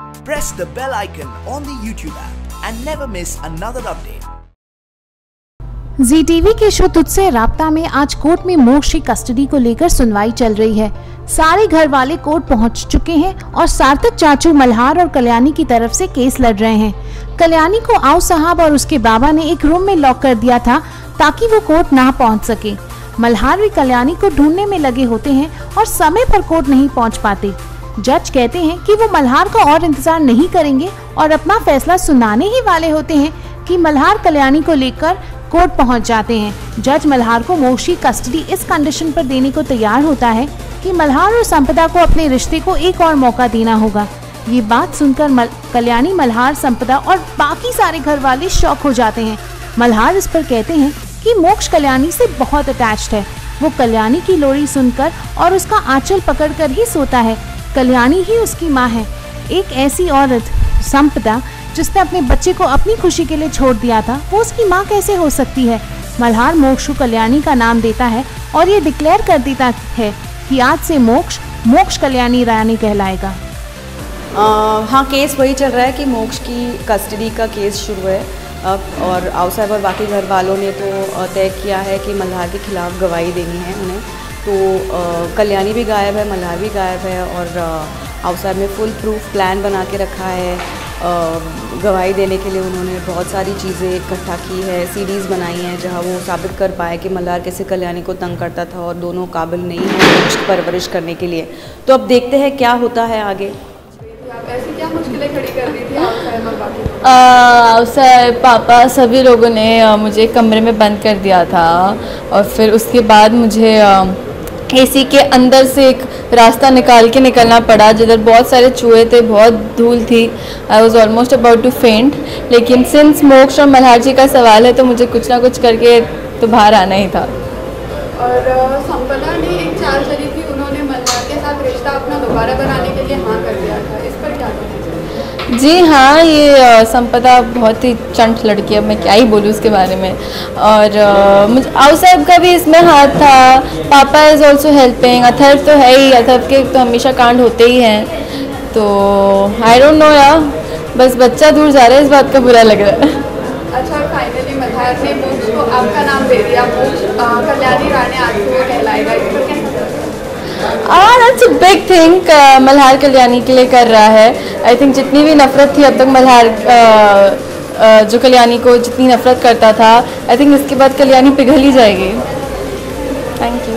Press the bell icon on the YouTube app and never miss another update. Ji TV के show तुझसे राब्ता में आज court में मोक्ष की कस्टडी को लेकर सुनवाई चल रही है। सारे घर वाले कोर्ट पहुंच चुके हैं और सार्थक, चाचू, मल्हार और कल्याणी की तरफ से केस लड़ रहे हैं। कल्याणी को आओ साहब और उसके बाबा ने एक रूम में लॉक कर दिया था ताकि वो कोर्ट ना पहुंच सके। मल्हार भी कल्याणी को ढूंढने में लगे होते हैं और समय पर कोर्ट नहीं पहुंच पाते। जज कहते हैं कि वो मल्हार का और इंतजार नहीं करेंगे और अपना फैसला सुनाने ही वाले होते हैं कि मल्हार कल्याणी को लेकर कोर्ट पहुंच जाते हैं। जज मल्हार को मोक्ष की कस्टडी इस कंडीशन पर देने को तैयार होता है कि मल्हार और संपदा को अपने रिश्ते को एक और मौका देना होगा। ये बात सुनकर कल्याणी, मल्हार, संपदा और बाकी सारे घर वाले शॉक हो जाते हैं। मल्हार इस पर कहते हैं कि मोक्ष कल्याणी से बहुत अटैच्ड है। वो कल्याणी की लोरी सुनकर और उसका आंचल पकड़कर ही सोता है। कल्याणी ही उसकी माँ है। एक ऐसी औरत, संपदा, जिसने अपने बच्चे को अपनी खुशी के लिए छोड़ दिया था, वो उसकी माँ कैसे हो सकती है। मल्हार मोक्ष को कल्याणी का नाम देता है और ये डिक्लेयर कर देता है कि आज से मोक्ष कल्याणी रानी कहलाएगा। हाँ, केस वही चल रहा है कि मोक्ष की कस्टडी का केस शुरू है और आओ साहब और बाकी घर वालों ने तो तय किया है कि मल्हार के खिलाफ गवाही देनी है उन्हें। तो कल्याणी भी गायब है, मल्हार भी गायब है और आओ साहब ने फुल प्रूफ प्लान बना के रखा है। गवाही देने के लिए उन्होंने बहुत सारी चीज़ें इकट्ठा की है, सीडीज़ बनाई हैं जहां वो साबित कर पाए कि मल्हार कैसे कल्याणी को तंग करता था और दोनों काबिल नहीं है उसकी परवरिश करने के लिए। तो अब देखते हैं क्या होता है आगे। ऐसी क्या मुश्किलें खड़ी कर दी थी अवसर पापा सभी लोगों ने मुझे कमरे में बंद कर दिया था और फिर उसके बाद मुझे एसी के अंदर से एक रास्ता निकाल के निकलना पड़ा जिधर बहुत सारे चूहे थे, बहुत धूल थी। I was almost about to faint, लेकिन सिंस मोक्ष और मल्हार जी का सवाल है तो मुझे कुछ ना कुछ करके तो बाहर आना ही था। और संपदा ने एक चाल चली थी, उन्होंने मल्हार के साथ रिश्ता अपना दोबारा बनाने के लिए हाँ कर दिया था। इस पर क्या कहना चाहिए? जी हाँ, ये संपदा बहुत ही चंट लड़की है, मैं क्या ही बोलूँ उसके बारे में। और मुझे आओ साहब का भी इसमें हाथ था। पापा इज़ ऑल्सो हेल्पिंग। अथर्व तो है ही, अथर्व के तो हमेशा कांड होते ही हैं। तो आई डोंट नो यार, बस बच्चा दूर जा रहा है, इस बात का बुरा लग रहा है। अच्छा, और फाइनली मल्हार ने मोक्ष को आपका नाम दे दिया, मोक्ष कल्याणी रानी आज से कहलाएगा। इस पर क्या? That's a big thing Malhar Kalyani के लिए कर रहा है। आई थिंक जितनी भी नफरत थी अब तक मल्हार जो कल्याणी को जितनी नफरत करता था, आई थिंक इसके बाद कल्याणी पिघल ही जाएगी। Thank you.